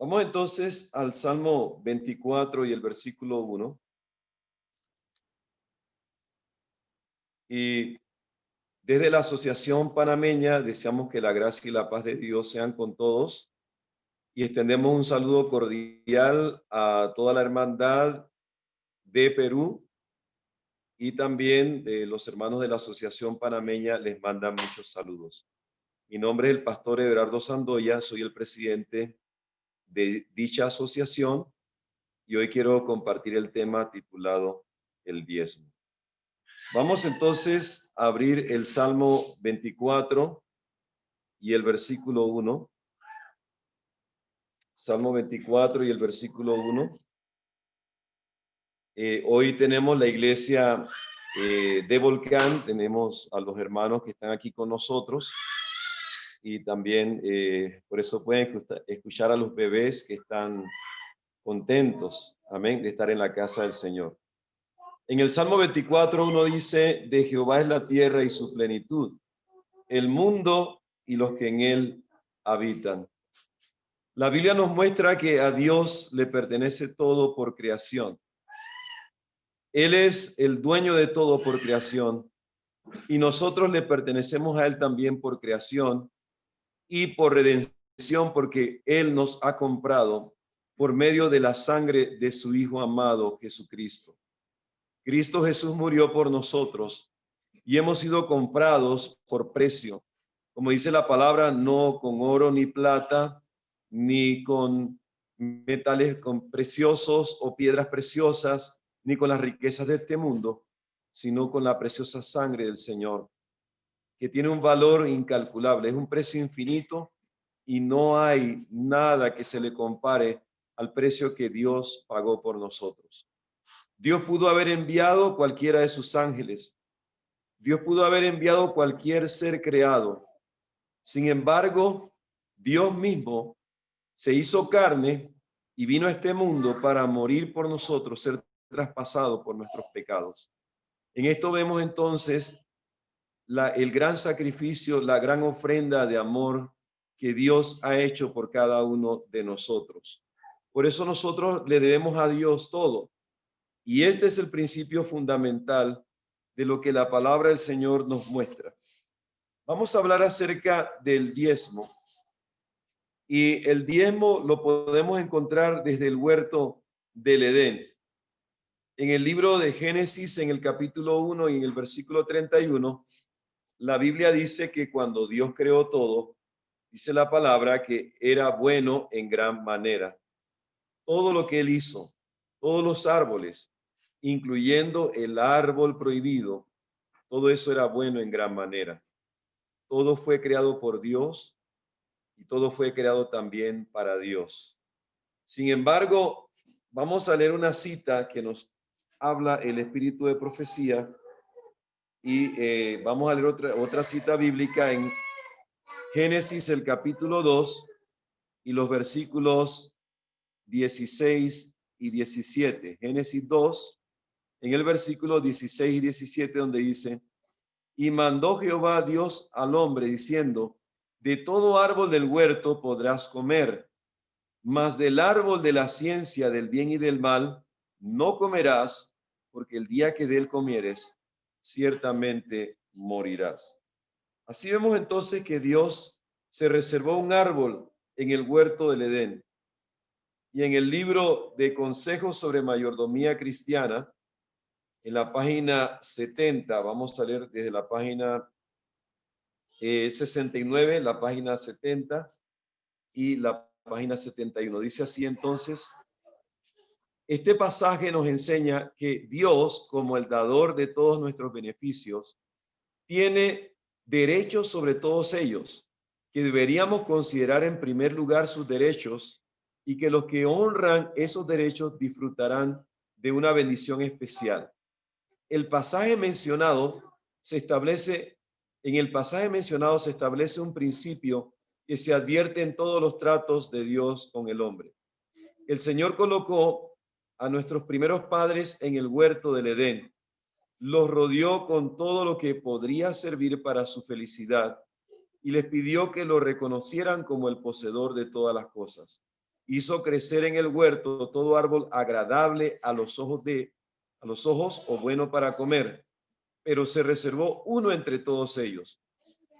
Vamos entonces al Salmo 24 y el versículo 1. Y desde la Asociación Panameña deseamos que la gracia y la paz de Dios sean con todos y extendemos un saludo cordial a toda la hermandad de Perú y también de los hermanos de la Asociación Panameña les mandan muchos saludos. Mi nombre es el pastor Everardo Sandoya, soy el presidente de dicha asociación y hoy quiero compartir el tema titulado El diezmo. Vamos entonces a abrir el Salmo 24 y el versículo 1. Salmo 24 y el versículo 1. Hoy tenemos la iglesia de Volcán, tenemos a los hermanos que están aquí con nosotros y también por eso pueden escuchar a los bebés que están contentos, amén, de estar en la casa del Señor. En el Salmo 24 uno dice, de Jehová es la tierra y su plenitud, el mundo y los que en él habitan. La Biblia nos muestra que a Dios le pertenece todo por creación. Él es el dueño de todo por creación y nosotros le pertenecemos a Él también por creación y por redención porque Él nos ha comprado por medio de la sangre de su Hijo amado Jesucristo. Cristo Jesús murió por nosotros y hemos sido comprados por precio. Como dice la palabra, no con oro ni plata, ni con metales con preciosos o piedras preciosas, ni con las riquezas de este mundo, sino con la preciosa sangre del Señor, que tiene un valor incalculable, es un precio infinito y no hay nada que se le compare al precio que Dios pagó por nosotros. Dios pudo haber enviado cualquiera de sus ángeles. Dios pudo haber enviado cualquier ser creado. Sin embargo, Dios mismo se hizo carne y vino a este mundo para morir por nosotros, ser traspasado por nuestros pecados. En esto vemos entonces el gran sacrificio, la gran ofrenda de amor que Dios ha hecho por cada uno de nosotros. Por eso nosotros le debemos a Dios todo. Y este es el principio fundamental de lo que la palabra del Señor nos muestra. Vamos a hablar acerca del diezmo. Y el diezmo lo podemos encontrar desde el huerto del Edén. En el libro de Génesis, en el capítulo 1 y en el versículo 31, la Biblia dice que cuando Dios creó todo, dice la palabra que era bueno en gran manera. Todo lo que él hizo, todos los árboles, incluyendo el árbol prohibido, todo eso era bueno en gran manera. Todo fue creado por Dios y todo fue creado también para Dios. Sin embargo, vamos a leer una cita que nos habla el espíritu de profecía y vamos a leer otra cita bíblica en Génesis, el capítulo 2 y los versículos 16 y 17. Génesis 2, en el versículo 16 y 17, donde dice, y mandó Jehová Dios al hombre diciendo, de todo árbol del huerto podrás comer, mas del árbol de la ciencia del bien y del mal no comerás, porque el día que de él comieres, ciertamente morirás. Así vemos entonces que Dios se reservó un árbol en el huerto del Edén. Y en el libro de Consejos sobre Mayordomía Cristiana, en la página 70, vamos a leer desde la página 69, la página 70 y la página 71. Dice así entonces, este pasaje nos enseña que Dios, como el dador de todos nuestros beneficios, tiene derechos sobre todos ellos, que deberíamos considerar en primer lugar sus derechos y que los que honran esos derechos disfrutarán de una bendición especial. El pasaje mencionado se establece, en el pasaje mencionado se establece un principio que se advierte en todos los tratos de Dios con el hombre. El Señor colocó a nuestros primeros padres en el huerto del Edén. Los rodeó con todo lo que podría servir para su felicidad y les pidió que lo reconocieran como el poseedor de todas las cosas. hizo crecer en el huerto todo árbol agradable a los ojos o bueno para comer, pero se reservó uno entre todos ellos.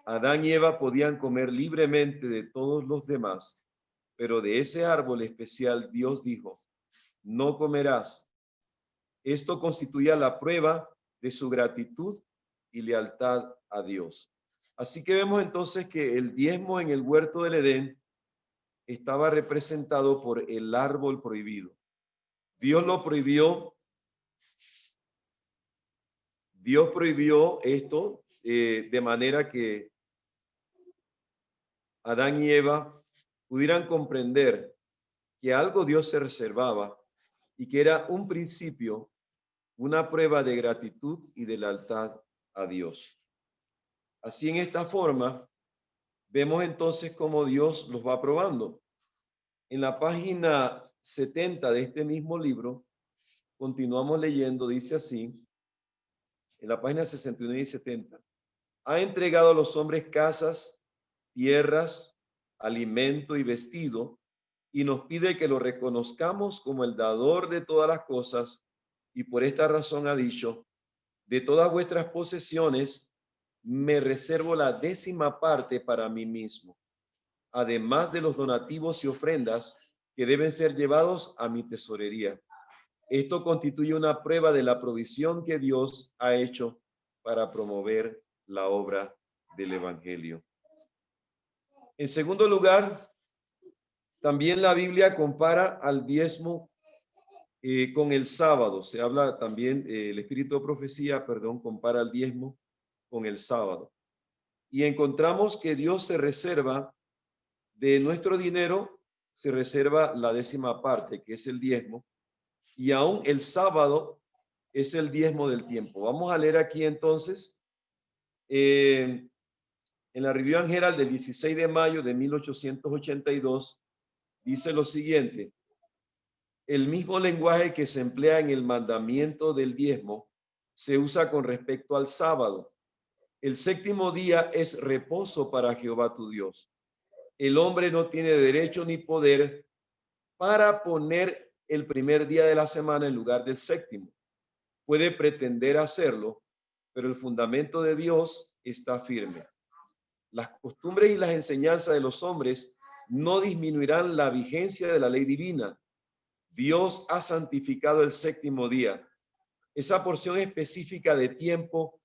Adán y Eva podían comer libremente de todos los demás, pero de ese árbol especial Dios dijo, no comerás. Esto constituía la prueba de su gratitud y lealtad a Dios. Así que vemos entonces que el diezmo en el huerto del Edén estaba representado por el árbol prohibido. Dios lo prohibió. Dios prohibió esto de manera que Adán y Eva pudieran comprender que algo Dios se reservaba y que era un principio, una prueba de gratitud y de lealtad a Dios. Así en esta forma, vemos entonces cómo Dios los va probando. En la página 70 de este mismo libro, continuamos leyendo, dice así, en la página 69 y 70, ha entregado a los hombres casas, tierras, alimento y vestido, y nos pide que lo reconozcamos como el dador de todas las cosas, y por esta razón ha dicho, de todas vuestras posesiones, me reservo la 10ª parte para mí mismo, además de los donativos y ofrendas que deben ser llevados a mi tesorería. Esto constituye una prueba de la provisión que Dios ha hecho para promover la obra del Evangelio. En segundo lugar, también la Biblia compara al diezmo con el sábado. Se habla también, el espíritu de profecía, compara el diezmo con el sábado. Y encontramos que Dios se reserva de nuestro dinero, se reserva la 10ª parte, que es el diezmo, y aún el sábado es el diezmo del tiempo. Vamos a leer aquí entonces, en la Review and Herald del 16 de mayo de 1882, dice lo siguiente: el mismo lenguaje que se emplea en el mandamiento del diezmo se usa con respecto al sábado. El 7º día es reposo para Jehová tu Dios. El hombre no tiene derecho ni poder para poner el primer día de la semana en lugar del 7º. Puede pretender hacerlo, pero el fundamento de Dios está firme. Las costumbres y las enseñanzas de los hombres no disminuirán la vigencia de la ley divina. Dios ha santificado el 7º día. Esa porción específica de tiempo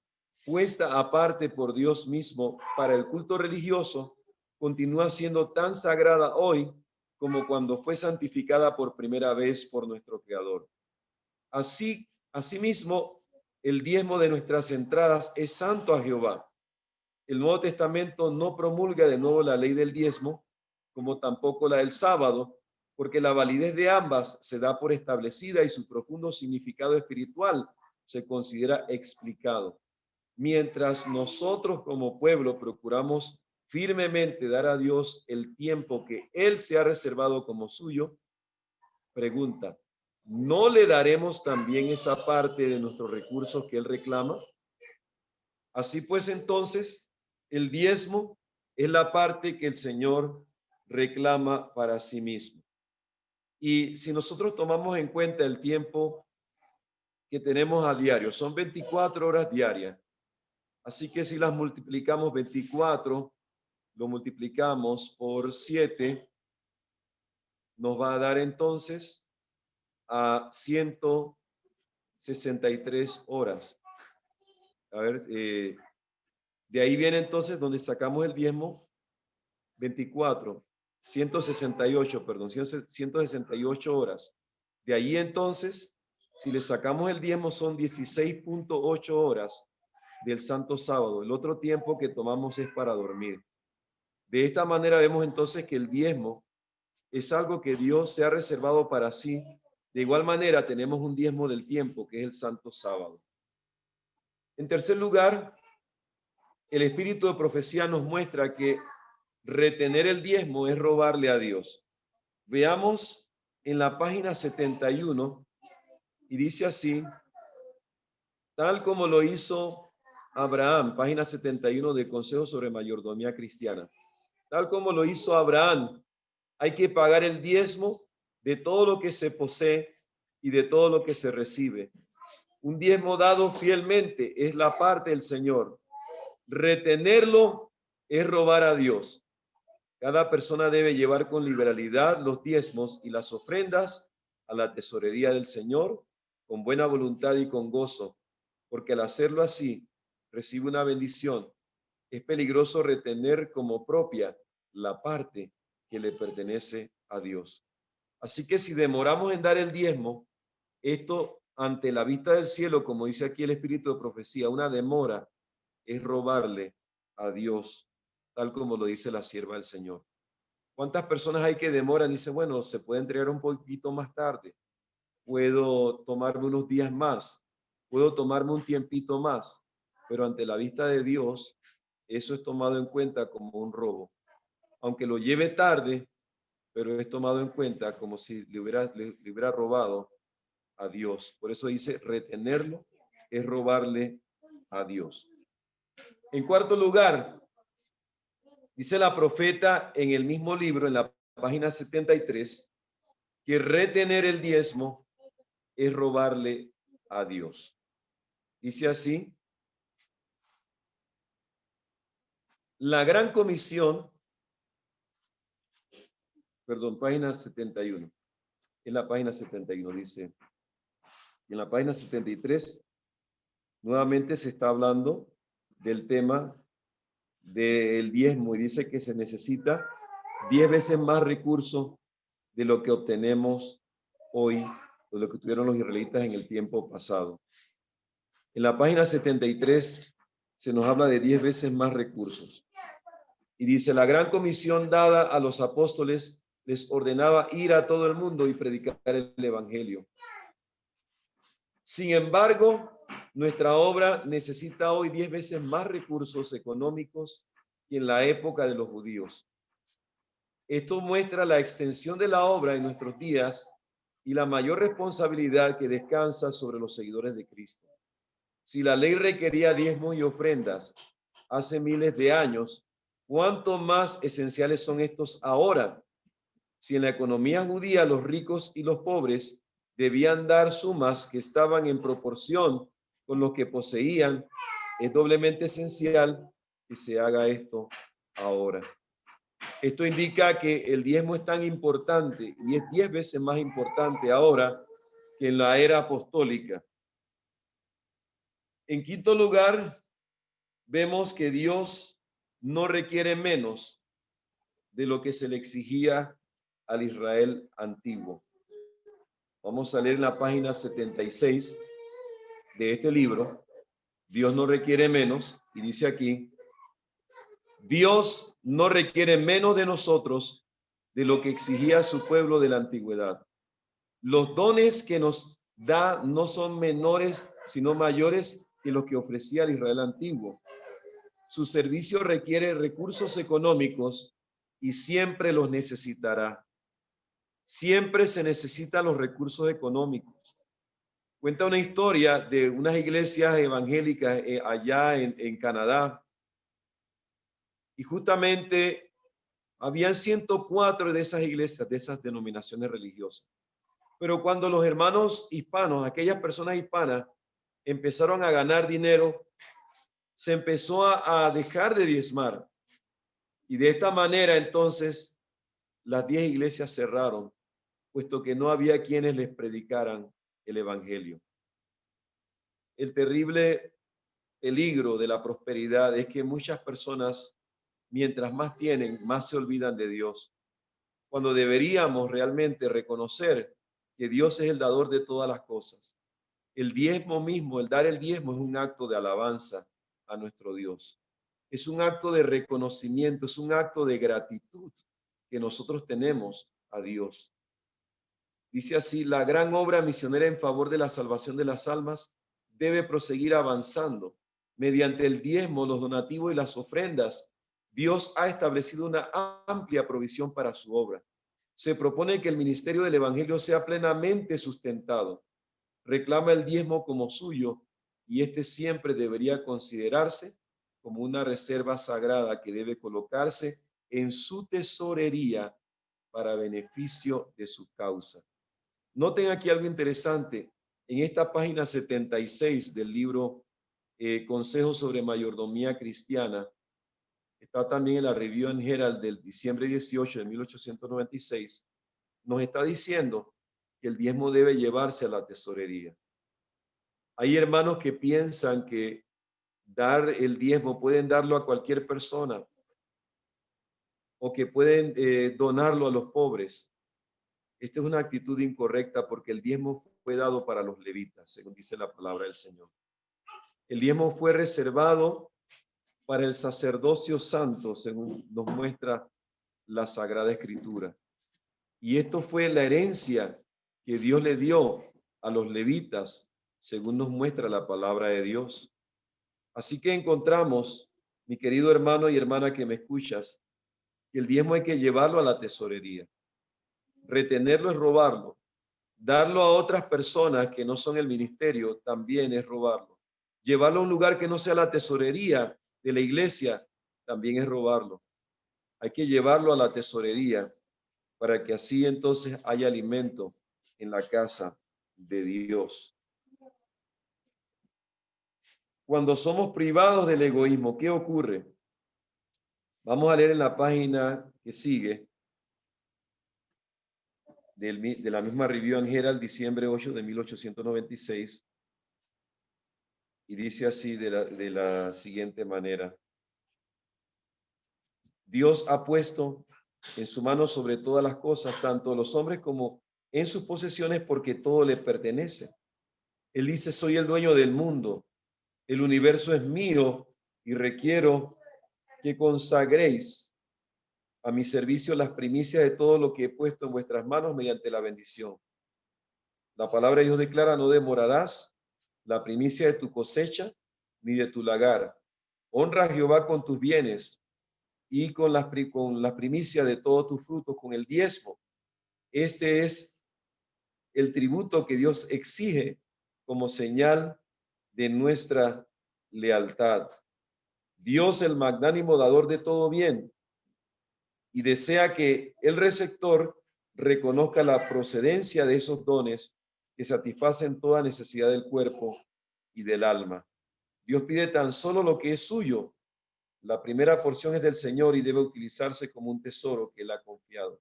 puesta aparte por Dios mismo para el culto religioso continúa siendo tan sagrada hoy como cuando fue santificada por primera vez por nuestro Creador. Asimismo, el diezmo de nuestras entradas es santo a Jehová. El Nuevo Testamento no promulga de nuevo la ley del diezmo, como tampoco la del sábado, porque la validez de ambas se da por establecida y su profundo significado espiritual se considera explicado. Mientras nosotros como pueblo procuramos firmemente dar a Dios el tiempo que Él se ha reservado como suyo, pregunta, ¿no le daremos también esa parte de nuestros recursos que Él reclama? Así pues, entonces, el diezmo es la parte que el Señor reclama para sí mismo. Y si nosotros tomamos en cuenta el tiempo que tenemos a diario, son 24 horas diarias. Así que si las multiplicamos 24, lo multiplicamos por 7, nos va a dar entonces a 163 horas. A ver, de ahí viene entonces donde sacamos el diezmo, 24, 168, perdón, 168 horas. De ahí entonces, si le sacamos el diezmo, son 16.8 horas del Santo Sábado. El otro tiempo que tomamos es para dormir. De esta manera vemos entonces que el diezmo es algo que Dios se ha reservado para sí. De igual manera tenemos un diezmo del tiempo, que es el Santo Sábado. En tercer lugar, el espíritu de profecía nos muestra que retener el diezmo es robarle a Dios. Veamos en la página 71 y dice así, tal como lo hizo Abraham, página 71 de Consejo sobre Mayordomía Cristiana. Tal como lo hizo Abraham Hay que pagar el diezmo de todo lo que se posee y de todo lo que se recibe. Un diezmo dado fielmente es la parte del Señor. Retenerlo es robar a Dios. Cada persona debe llevar con liberalidad los diezmos y las ofrendas a la tesorería del Señor con buena voluntad y con gozo, porque al hacerlo así recibe una bendición. Es peligroso retener como propia la parte que le pertenece a Dios. Así que si demoramos en dar el diezmo, esto ante la vista del cielo, como dice aquí el espíritu de profecía, una demora es robarle a Dios, tal como lo dice la sierva del Señor. ¿Cuántas personas hay que demoran y dicen, bueno, se puede entregar un poquito más tarde? Puedo tomarme unos días más, puedo tomarme un tiempito más, pero ante la vista de Dios, eso es tomado en cuenta como un robo. Aunque lo lleve tarde, pero es tomado en cuenta como si le hubiera robado a Dios. Por eso dice, retenerlo es robarle a Dios. En cuarto lugar, dice la profeta en el mismo libro, en la página 73, que retener el diezmo es robarle a Dios. Dice así, la gran comisión, perdón, página 71, en la página 71 dice, y en la página 73 nuevamente se está hablando del tema del diezmo y dice que se necesita 10 veces más recursos de lo que obtenemos hoy, de lo que tuvieron los israelitas en el tiempo pasado. En la página 73 se nos habla de 10 veces más recursos. Y dice, la gran comisión dada a los apóstoles les ordenaba ir a todo el mundo y predicar el evangelio. Sin embargo, nuestra obra necesita hoy 10 veces más recursos económicos que en la época de los judíos. Esto muestra la extensión de la obra en nuestros días y la mayor responsabilidad que descansa sobre los seguidores de Cristo. Si la ley requería diezmos y ofrendas hace miles de años, ¿cuánto más esenciales son estos ahora? Si en la economía judía los ricos y los pobres debían dar sumas que estaban en proporción con los que poseían, es doblemente esencial que se haga esto ahora. Esto indica que el diezmo es tan importante y es 10 veces más importante ahora que en la era apostólica. En quinto lugar, vemos que Dios no requiere menos de lo que se le exigía al Israel antiguo. Vamos a leer en la página 76 de este libro. Dios no requiere menos, y dice aquí, Dios no requiere menos de nosotros de lo que exigía su pueblo de la antigüedad. Los dones que nos da no son menores, sino mayores que los que ofrecía el Israel antiguo. Su servicio requiere recursos económicos y siempre los necesitará. Siempre se necesitan los recursos económicos. Cuenta una historia de unas iglesias evangélicas allá en Canadá. Y justamente habían 104 de esas iglesias, de esas denominaciones religiosas. Pero cuando los hermanos hispanos, aquellas personas hispanas, empezaron a ganar dinero, se empezó a dejar de diezmar. Y de esta manera, entonces, las 10 iglesias cerraron, puesto que no había quienes les predicaran el evangelio. El terrible peligro de la prosperidad es que muchas personas, mientras más tienen, más se olvidan de Dios, cuando deberíamos realmente reconocer que Dios es el dador de todas las cosas. El diezmo mismo, el dar el diezmo es un acto de alabanza a nuestro Dios. Es un acto de reconocimiento, es un acto de gratitud que nosotros tenemos a Dios. Dice así, la gran obra misionera en favor de la salvación de las almas debe proseguir avanzando. Mediante el diezmo, los donativos y las ofrendas, Dios ha establecido una amplia provisión para su obra. Se propone que el ministerio del evangelio sea plenamente sustentado. Reclama el diezmo como suyo y este siempre debería considerarse como una reserva sagrada que debe colocarse en su tesorería para beneficio de su causa. Noten aquí algo interesante. En esta página 76 del libro Consejos sobre Mayordomía Cristiana, está también en la Review and Herald del diciembre 18 de 1896, nos está diciendo que el diezmo debe llevarse a la tesorería. Hay hermanos que piensan que dar el diezmo pueden darlo a cualquier persona o que pueden donarlo a los pobres. Esta es una actitud incorrecta porque el diezmo fue dado para los levitas, según dice la palabra del Señor. El diezmo fue reservado para el sacerdocio santo, según nos muestra la Sagrada Escritura. Y esto fue la herencia que Dios le dio a los levitas, según nos muestra la palabra de Dios. Así que encontramos, mi querido hermano y hermana que me escuchas, que el diezmo hay que llevarlo a la tesorería. Retenerlo es robarlo. Darlo a otras personas que no son el ministerio también es robarlo. Llevarlo a un lugar que no sea la tesorería de la iglesia también es robarlo. Hay que llevarlo a la tesorería para que así entonces haya alimento en la casa de Dios. Cuando somos privados del egoísmo, ¿qué ocurre? Vamos a leer en la página que sigue de la misma Review and Herald, diciembre 8 de 1896, y dice así de la siguiente manera. Dios ha puesto en su mano sobre todas las cosas, tanto los hombres como en sus posesiones, porque todo le pertenece. Él dice, soy el dueño del mundo, el universo es mío y requiero que consagréis a mi servicio las primicias de todo lo que he puesto en vuestras manos mediante la bendición. La palabra de Dios declara, no demorarás la primicia de tu cosecha ni de tu lagar. Honra a Jehová con tus bienes y con las primicias de todos tus frutos, con el diezmo. Este es el tributo que Dios exige como señal de nuestra lealtad. Dios, el magnánimo dador de todo bien, y desea que el receptor reconozca la procedencia de esos dones que satisfacen toda necesidad del cuerpo y del alma. Dios pide tan solo lo que es suyo. La primera porción es del Señor y debe utilizarse como un tesoro que Él ha confiado.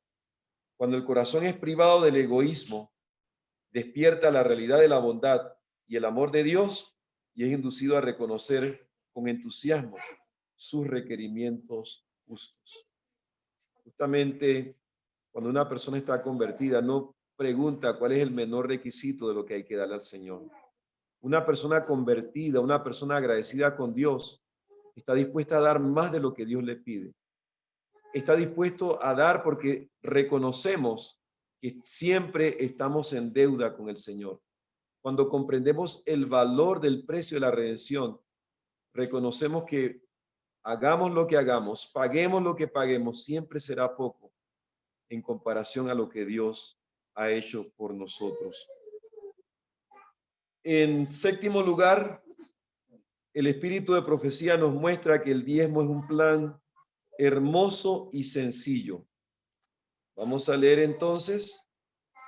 Cuando el corazón es privado del egoísmo, despierta la realidad de la bondad y el amor de Dios y es inducido a reconocer con entusiasmo sus requerimientos justos. Justamente cuando una persona está convertida, no pregunta cuál es el menor requisito de lo que hay que darle al Señor. Una persona convertida, una persona agradecida con Dios, está dispuesta a dar más de lo que Dios le pide. Está dispuesto a dar porque reconocemos que siempre estamos en deuda con el Señor. Cuando comprendemos el valor del precio de la redención, reconocemos que hagamos lo que hagamos, paguemos lo que paguemos, siempre será poco en comparación a lo que Dios ha hecho por nosotros. En séptimo lugar, el espíritu de profecía nos muestra que el diezmo es un plan hermoso y sencillo. Vamos a leer entonces,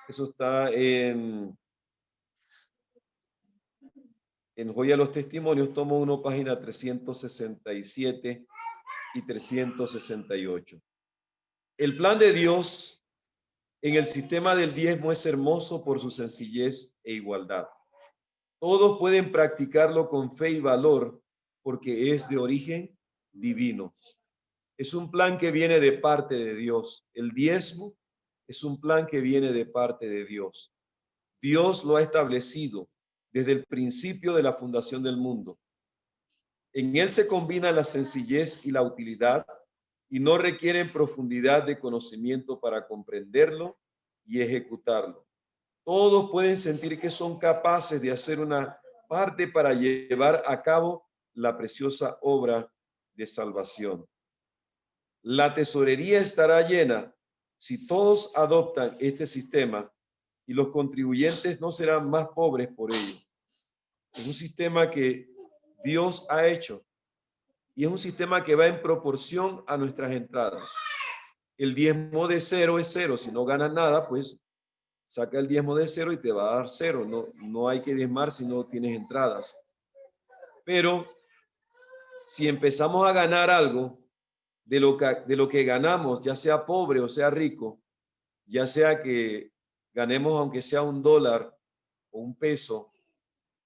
eso está en Joya de los Testimonios, tomo 1, página 367 y 368. El plan de Dios en el sistema del diezmo es hermoso por su sencillez e igualdad. Todos pueden practicarlo con fe y valor porque es de origen divino. Es un plan que viene de parte de Dios. El diezmo es un plan que viene de parte de Dios. Dios lo ha establecido desde el principio de la fundación del mundo. En él se combina la sencillez y la utilidad y no requieren profundidad de conocimiento para comprenderlo y ejecutarlo. Todos pueden sentir que son capaces de hacer una parte para llevar a cabo la preciosa obra de salvación. La tesorería estará llena si todos adoptan este sistema y los contribuyentes no serán más pobres por ello. Es un sistema que Dios ha hecho y es un sistema que va en proporción a nuestras entradas. El diezmo de cero es cero. Si no ganas nada, pues saca el diezmo de cero y te va a dar cero. No hay que diezmar si no tienes entradas. Pero si empezamos a ganar algo de lo que ganamos, ya sea pobre o sea rico, ya sea que ganemos aunque sea $1 o $1,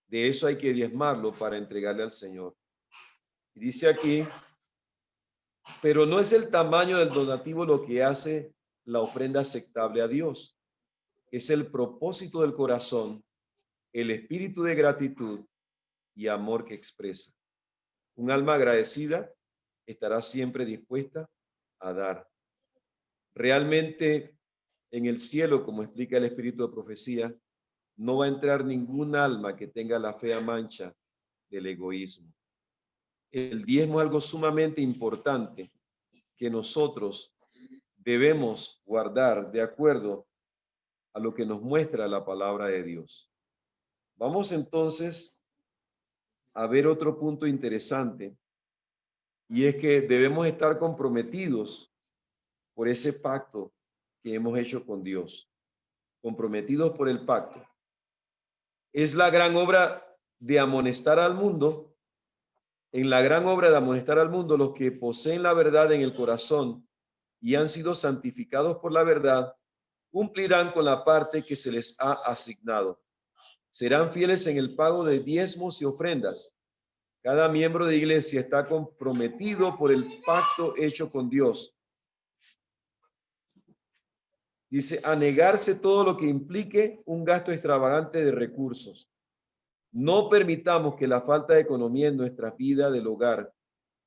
de eso hay que diezmarlo para entregarle al Señor. Y dice aquí, pero no es el tamaño del donativo lo que hace la ofrenda aceptable a Dios. Es el propósito del corazón, el espíritu de gratitud y amor que expresa. Un alma agradecida estará siempre dispuesta a dar. Realmente en el cielo, como explica el espíritu de profecía, no va a entrar ningún alma que tenga la fea mancha del egoísmo. El diezmo es algo sumamente importante que nosotros debemos guardar de acuerdo a lo que nos muestra la palabra de Dios. Vamos entonces a ver otro punto interesante, y es que debemos estar comprometidos por ese pacto que hemos hecho con Dios, comprometidos por el pacto. Es la gran obra de amonestar al mundo. En la gran obra de amonestar al mundo, los que poseen la verdad en el corazón y han sido santificados por la verdad, cumplirán con la parte que se les ha asignado. Serán fieles en el pago de diezmos y ofrendas. Cada miembro de iglesia está comprometido por el pacto hecho con Dios. Dice, a negarse todo lo que implique un gasto extravagante de recursos. No permitamos que la falta de economía en nuestra vida del hogar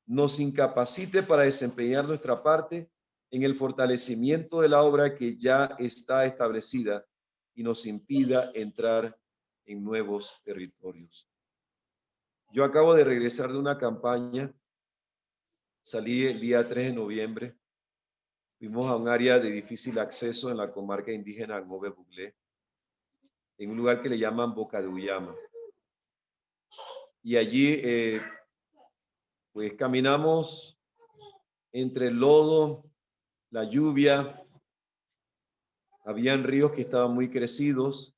nos incapacite para desempeñar nuestra parte en el fortalecimiento de la obra que ya está establecida y nos impida entrar en nuevos territorios. Yo acabo de regresar de una campaña, salí el día 3 de noviembre, fuimos a un área de difícil acceso en la comarca indígena Angove Buglé, en un lugar que le llaman Boca de Uyama. Y allí pues caminamos entre el lodo, la lluvia, habían ríos que estaban muy crecidos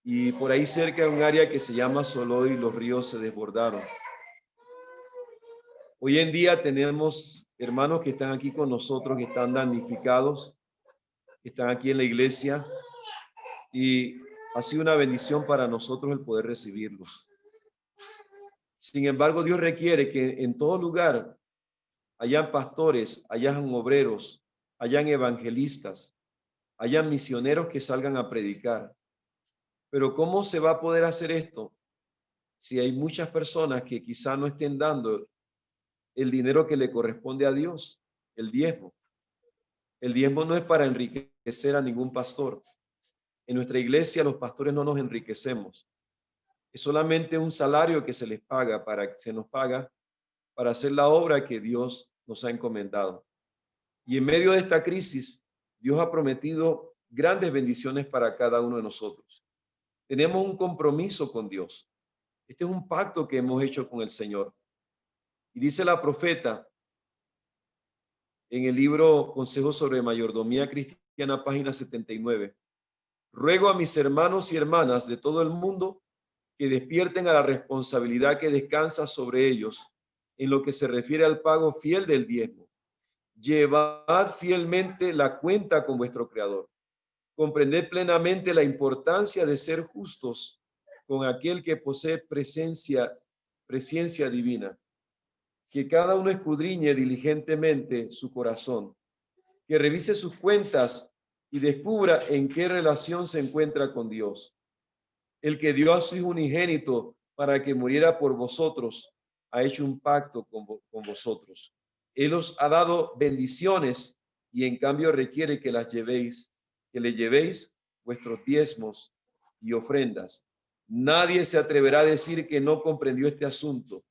y por ahí cerca de un área que se llama Soloy, los ríos se desbordaron. Hoy en día tenemos hermanos que están aquí con nosotros, que están damnificados, que están aquí en la iglesia, y ha sido una bendición para nosotros el poder recibirlos. Sin embargo, Dios requiere que en todo lugar hayan pastores, hayan obreros, hayan evangelistas, hayan misioneros que salgan a predicar. Pero ¿cómo se va a poder hacer esto si hay muchas personas que quizá no estén dando el dinero que le corresponde a Dios, el diezmo? El diezmo no es para enriquecer a ningún pastor. En nuestra iglesia los pastores no nos enriquecemos. Es solamente un salario que se les paga se nos paga para hacer la obra que Dios nos ha encomendado. Y en medio de esta crisis, Dios ha prometido grandes bendiciones para cada uno de nosotros. Tenemos un compromiso con Dios. Este es un pacto que hemos hecho con el Señor. Y dice la profeta en el libro Consejos sobre Mayordomía Cristiana, página 79. Ruego a mis hermanos y hermanas de todo el mundo que despierten a la responsabilidad que descansa sobre ellos en lo que se refiere al pago fiel del diezmo. Llevad fielmente la cuenta con vuestro Creador. Comprended plenamente la importancia de ser justos con aquel que posee presencia divina. Que cada uno escudriñe diligentemente su corazón, que revise sus cuentas y descubra en qué relación se encuentra con Dios. El que dio a su Hijo unigénito para que muriera por vosotros, ha hecho un pacto con vosotros. Él os ha dado bendiciones y en cambio requiere que le llevéis vuestros diezmos y ofrendas. Nadie se atreverá a decir que no comprendió este asunto.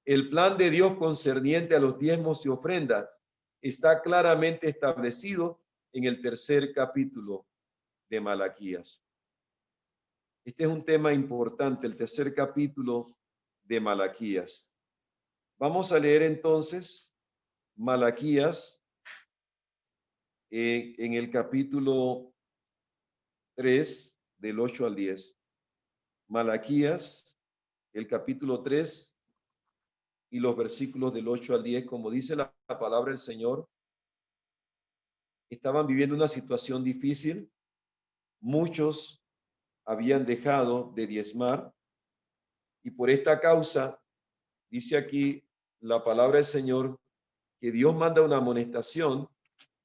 El plan de Dios concerniente a los diezmos y ofrendas está claramente establecido en el 3er capítulo de Malaquías. Este es un tema importante, el 3er capítulo de Malaquías. Vamos a leer entonces Malaquías, en el capítulo 3, del 8 al 10. Malaquías, el capítulo 3 y los versículos del 8 al 10, como dice la palabra del Señor, estaban viviendo una situación difícil. Muchos habían dejado de diezmar y por esta causa, dice aquí la palabra del Señor, que Dios manda una amonestación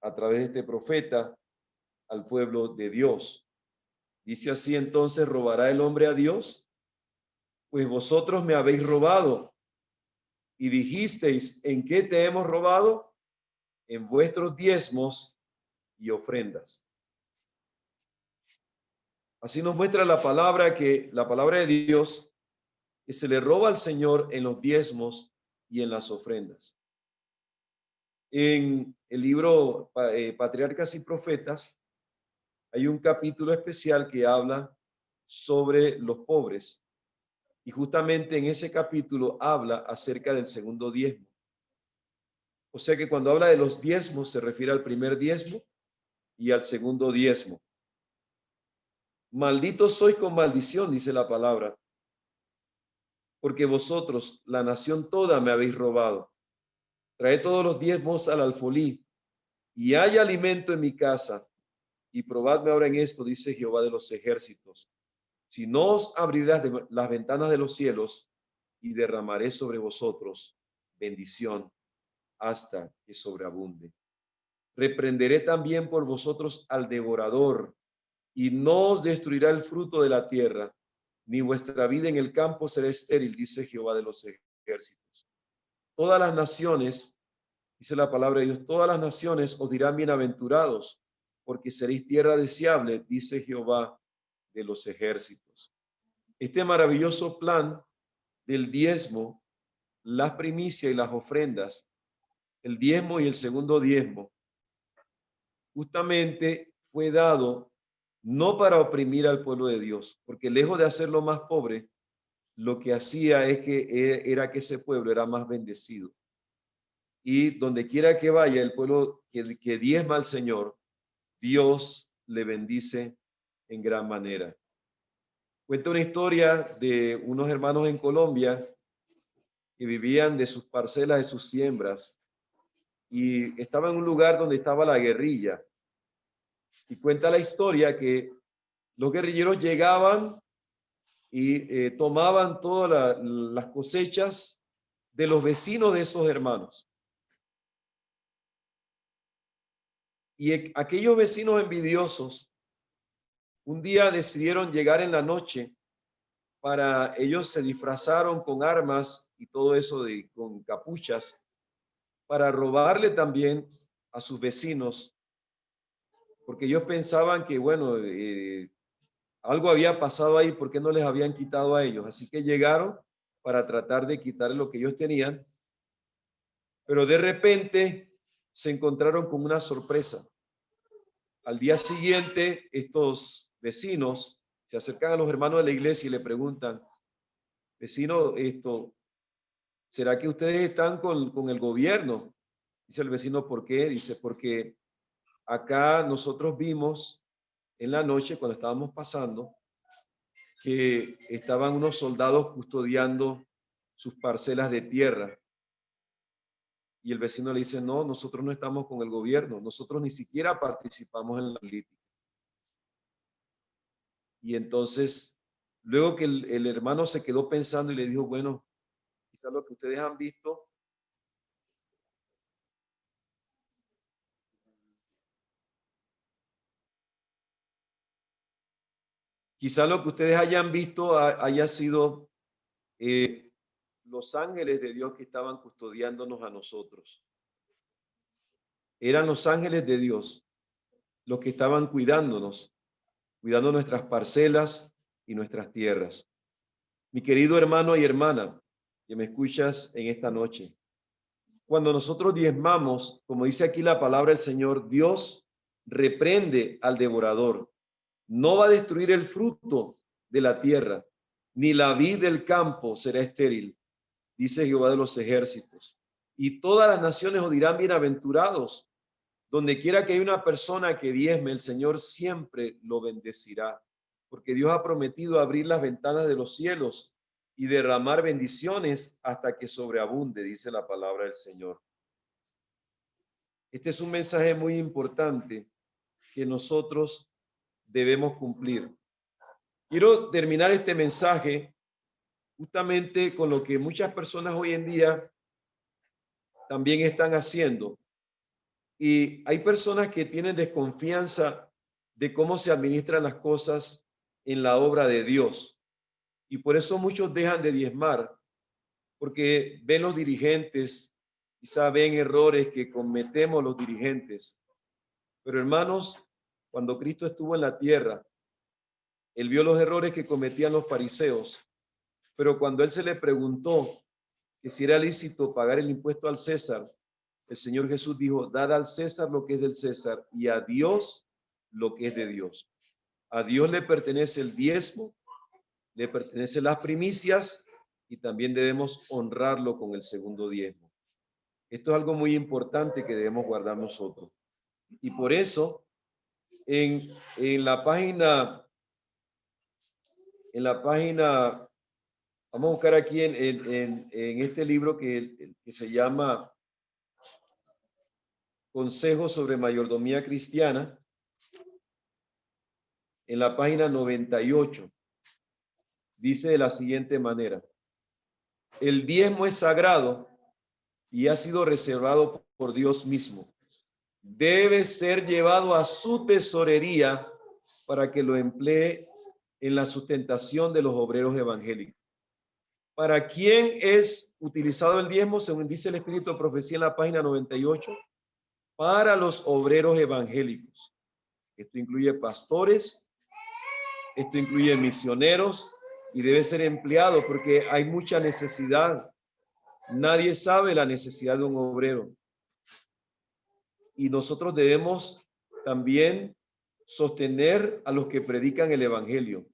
a través de este profeta al pueblo de Dios. Dice así: entonces, ¿robará el hombre a Dios? Pues vosotros me habéis robado. Y dijisteis: ¿en qué te hemos robado? En vuestros diezmos y ofrendas. Así nos muestra la palabra de Dios, que se le roba al Señor en los diezmos y en las ofrendas. En el libro Patriarcas y Profetas hay un capítulo especial que habla sobre los pobres. Y justamente en ese capítulo habla acerca del segundo diezmo. O sea que cuando habla de los diezmos se refiere al primer diezmo y al segundo diezmo. Malditos sois con maldición, dice la palabra, porque vosotros, la nación toda, me habéis robado. Traed todos los diezmos al alfolí, y hay alimento en mi casa, y probadme ahora en esto, dice Jehová de los ejércitos. Si no os abrirás las ventanas de los cielos, y derramaré sobre vosotros bendición hasta que sobreabunde. Reprenderé también por vosotros al devorador, y no os destruirá el fruto de la tierra, ni vuestra vida en el campo será estéril, dice Jehová de los ejércitos. Todas las naciones, dice la palabra de Dios, todas las naciones os dirán bienaventurados, porque seréis tierra deseable, dice Jehová de los ejércitos. Este maravilloso plan del diezmo, las primicias y las ofrendas, el diezmo y el segundo diezmo, justamente fue dado no para oprimir al pueblo de Dios, porque lejos de hacerlo más pobre, lo que hacía era que ese pueblo era más bendecido. Y donde quiera que vaya el pueblo que diezma al Señor, Dios le bendice en gran manera. Cuenta una historia de unos hermanos en Colombia que vivían de sus parcelas, de sus siembras, y estaban en un lugar donde estaba la guerrilla. Y cuenta la historia que los guerrilleros llegaban y tomaban todas las cosechas de los vecinos de esos hermanos. Y aquellos vecinos envidiosos un día decidieron llegar en la noche. Para ellos se disfrazaron con armas y todo eso con capuchas para robarle también a sus vecinos, porque ellos pensaban que, bueno, algo había pasado ahí, ¿por qué no les habían quitado a ellos? Así que llegaron para tratar de quitarle lo que ellos tenían, pero de repente se encontraron con una sorpresa. Al día siguiente, estos vecinos se acercan a los hermanos de la iglesia y le preguntan: vecino, ¿será que ustedes están con el gobierno? Dice el vecino: ¿por qué? Dice: porque acá nosotros vimos en la noche, cuando estábamos pasando, que estaban unos soldados custodiando sus parcelas de tierra. Y el vecino le dice: no, nosotros no estamos con el gobierno, nosotros ni siquiera participamos en la política. Y entonces, luego que el hermano se quedó pensando y le dijo: bueno, quizás lo que ustedes han visto hayan visto haya sido los ángeles de Dios que estaban custodiándonos a nosotros. Eran los ángeles de Dios los que estaban cuidándonos, cuidando nuestras parcelas y nuestras tierras. Mi querido hermano y hermana que me escuchas en esta noche, cuando nosotros diezmamos, como dice aquí la palabra del Señor, Dios reprende al devorador. No va a destruir el fruto de la tierra, ni la vid del campo será estéril, dice Jehová de los ejércitos. Y todas las naciones os dirán bienaventurados, Donde quiera que haya una persona que diezme, el Señor siempre lo bendecirá, porque Dios ha prometido abrir las ventanas de los cielos y derramar bendiciones hasta que sobreabunde, dice la palabra del Señor. Este es un mensaje muy importante que nosotros debemos cumplir. Quiero terminar este mensaje justamente con lo que muchas personas hoy en día también están haciendo. Y hay personas que tienen desconfianza de cómo se administran las cosas en la obra de Dios. Y por eso muchos dejan de diezmar, porque ven los dirigentes, quizá ven errores que cometemos los dirigentes. Pero hermanos, cuando Cristo estuvo en la tierra, Él vio los errores que cometían los fariseos, pero cuando Él se le preguntó que si era lícito pagar el impuesto al César, el Señor Jesús dijo, dad al César lo que es del César y a Dios lo que es de Dios. A Dios le pertenece el diezmo, le pertenecen las primicias y también debemos honrarlo con el segundo diezmo. Esto es algo muy importante que debemos guardar nosotros. Y por eso, en la página, vamos a buscar aquí en este libro que se llama Consejos sobre Mayordomía Cristiana, en la página 98, dice de la siguiente manera: el diezmo es sagrado y ha sido reservado por Dios mismo. Debe ser llevado a su tesorería para que lo emplee en la sustentación de los obreros evangélicos. ¿Para quién es utilizado el diezmo? Según dice el Espíritu de Profecía en la página 98, para los obreros evangélicos. Esto incluye pastores, esto incluye misioneros y debe ser empleado porque hay mucha necesidad. Nadie sabe la necesidad de un obrero. Y nosotros debemos también sostener a los que predican el evangelio.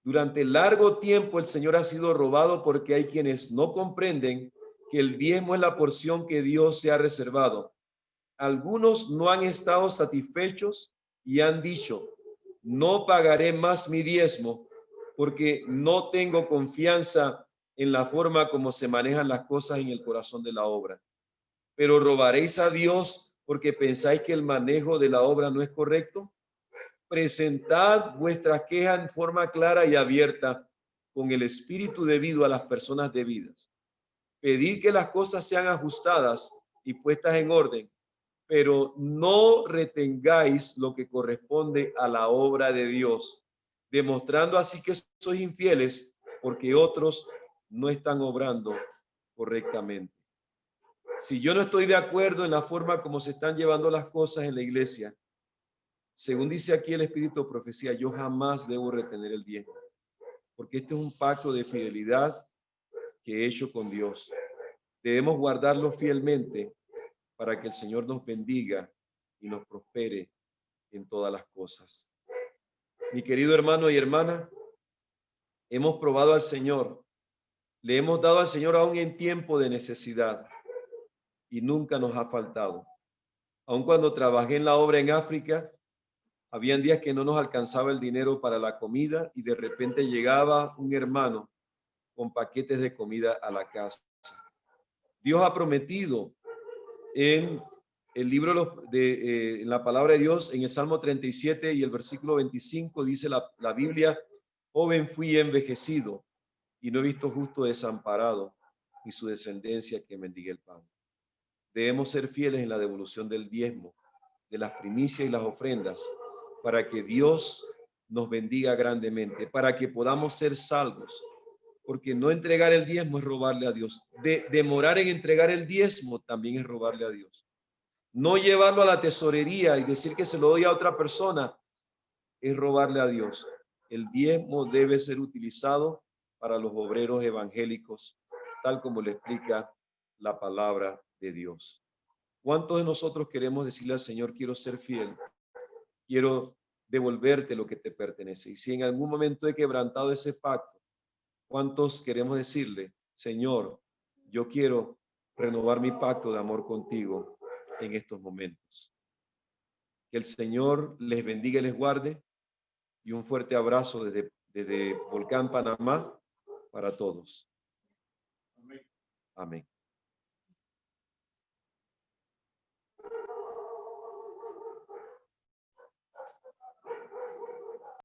Durante largo tiempo el Señor ha sido robado porque hay quienes no comprenden que el diezmo es la porción que Dios se ha reservado. Algunos no han estado satisfechos y han dicho, no pagaré más mi diezmo porque no tengo confianza en la forma como se manejan las cosas en el corazón de la obra. Pero robaréis a Dios porque pensáis que el manejo de la obra no es correcto. Presentad vuestras quejas en forma clara y abierta con el espíritu debido a las personas debidas. Pedid que las cosas sean ajustadas y puestas en orden, pero no retengáis lo que corresponde a la obra de Dios, demostrando así que sois infieles porque otros no están obrando correctamente. Si yo no estoy de acuerdo en la forma como se están llevando las cosas en la iglesia, según dice aquí el Espíritu de Profecía, yo jamás debo retener el diezmo, porque este es un pacto de fidelidad que he hecho con Dios. Debemos guardarlo fielmente para que el Señor nos bendiga y nos prospere en todas las cosas. Mi querido hermano y hermana, hemos probado al Señor, le hemos dado al Señor aún en tiempo de necesidad y nunca nos ha faltado. Aun cuando trabajé en la obra en África, habían días que no nos alcanzaba el dinero para la comida y de repente llegaba un hermano con paquetes de comida a la casa. Dios ha prometido en el libro en la palabra de Dios, en el Salmo 37 y el versículo 25, dice la Biblia, joven fui envejecido y no he visto justo desamparado ni su descendencia que mendigue el pan. Debemos ser fieles en la devolución del diezmo, de las primicias y las ofrendas, para que Dios nos bendiga grandemente, para que podamos ser salvos, porque no entregar el diezmo es robarle a Dios. Demorar en entregar el diezmo también es robarle a Dios. No llevarlo a la tesorería y decir que se lo doy a otra persona es robarle a Dios. El diezmo debe ser utilizado para los obreros evangélicos, tal como le explica la palabra de Dios. ¿Cuántos de nosotros queremos decirle al Señor, quiero ser fiel, quiero devolverte lo que te pertenece? Y si en algún momento he quebrantado ese pacto, ¿cuántos queremos decirle, Señor, yo quiero renovar mi pacto de amor contigo en estos momentos? Que el Señor les bendiga y les guarde. Y un fuerte abrazo desde Volcán, Panamá, para todos. Amén.